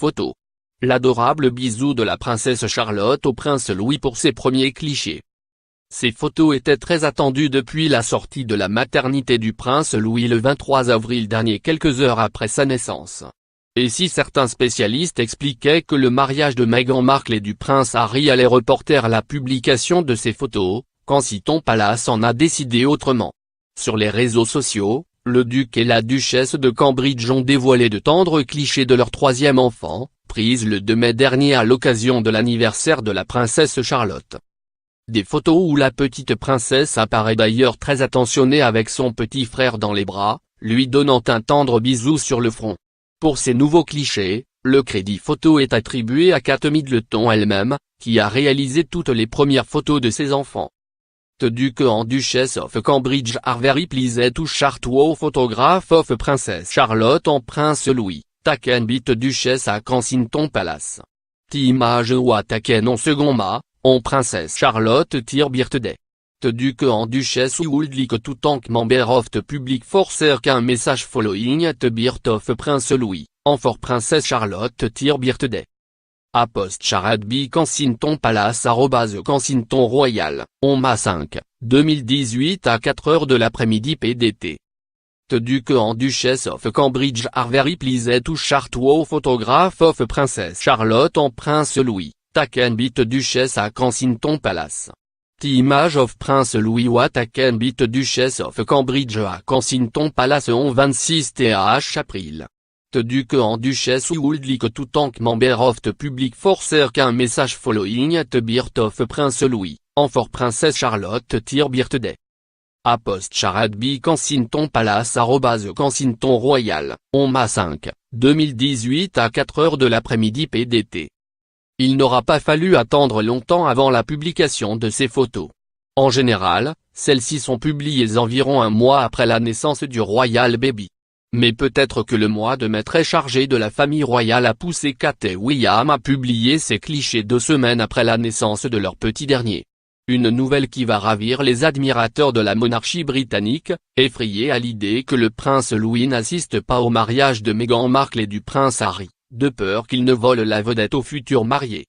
photos. L'adorable bisou de la princesse Charlotte au prince Louis pour ses premiers clichés. Ces photos étaient très attendues depuis la sortie de la maternité du prince Louis le 23 avril dernier, quelques heures après sa naissance. Et si certains spécialistes expliquaient que le mariage de Meghan Markle et du prince Harry allait reporter la publication de ces photos, Kensington Palace en a décidé autrement. Sur les réseaux sociaux, le duc et la duchesse de Cambridge ont dévoilé de tendres clichés de leur troisième enfant, prise le 2 mai dernier à l'occasion de l'anniversaire de la princesse Charlotte. Des photos où la petite princesse apparaît d'ailleurs très attentionnée avec son petit frère dans les bras, lui donnant un tendre bisou sur le front. Pour ces nouveaux clichés, le crédit photo est attribué à Kate Middleton elle-même, qui a réalisé toutes les premières photos de ses enfants. The Duke and Duchess of Cambridge are very pleased to share two photographs of Princess Charlotte and Prince Louis, taken by the Duchess à Kensington Palace. The image was taken on second May, on Princess Charlotte their birthday. The Duke and Duchess would like to thank members of the public for sharing message following the birth of Prince Louis, and for Princess Charlotte their birthday. A post shared by Kensington Palace @Kensington Royal, on May 5, 2018 à 4h de l'après-midi PDT. The Duke and Duchess of Cambridge are very pleased to share two photographs of Princess Charlotte and Prince Louis, taken by the Duchess à Kensington Palace. The image of Prince Louis was taken by the Duchess of Cambridge à Kensington Palace on 26 April. The Duke and Duchess would like to thank members of the public for sharing message following the birth of Prince Louis, and for Princess Charlotte their birthday. A post shared by Kensington Palace @Kensington Royal, on May 5, 2018 à 4h de l'après-midi PDT. Il n'aura pas fallu attendre longtemps avant la publication de ces photos. En général, celles-ci sont publiées environ un mois après la naissance du Royal Baby. Mais peut-être que le mois de mai très chargé de la famille royale a poussé Kate et William à publier ces clichés 2 semaines après la naissance de leur petit dernier. Une nouvelle qui va ravir les admirateurs de la monarchie britannique, effrayés à l'idée que le prince Louis n'assiste pas au mariage de Meghan Markle et du prince Harry, de peur qu'il ne vole la vedette aux futurs mariés.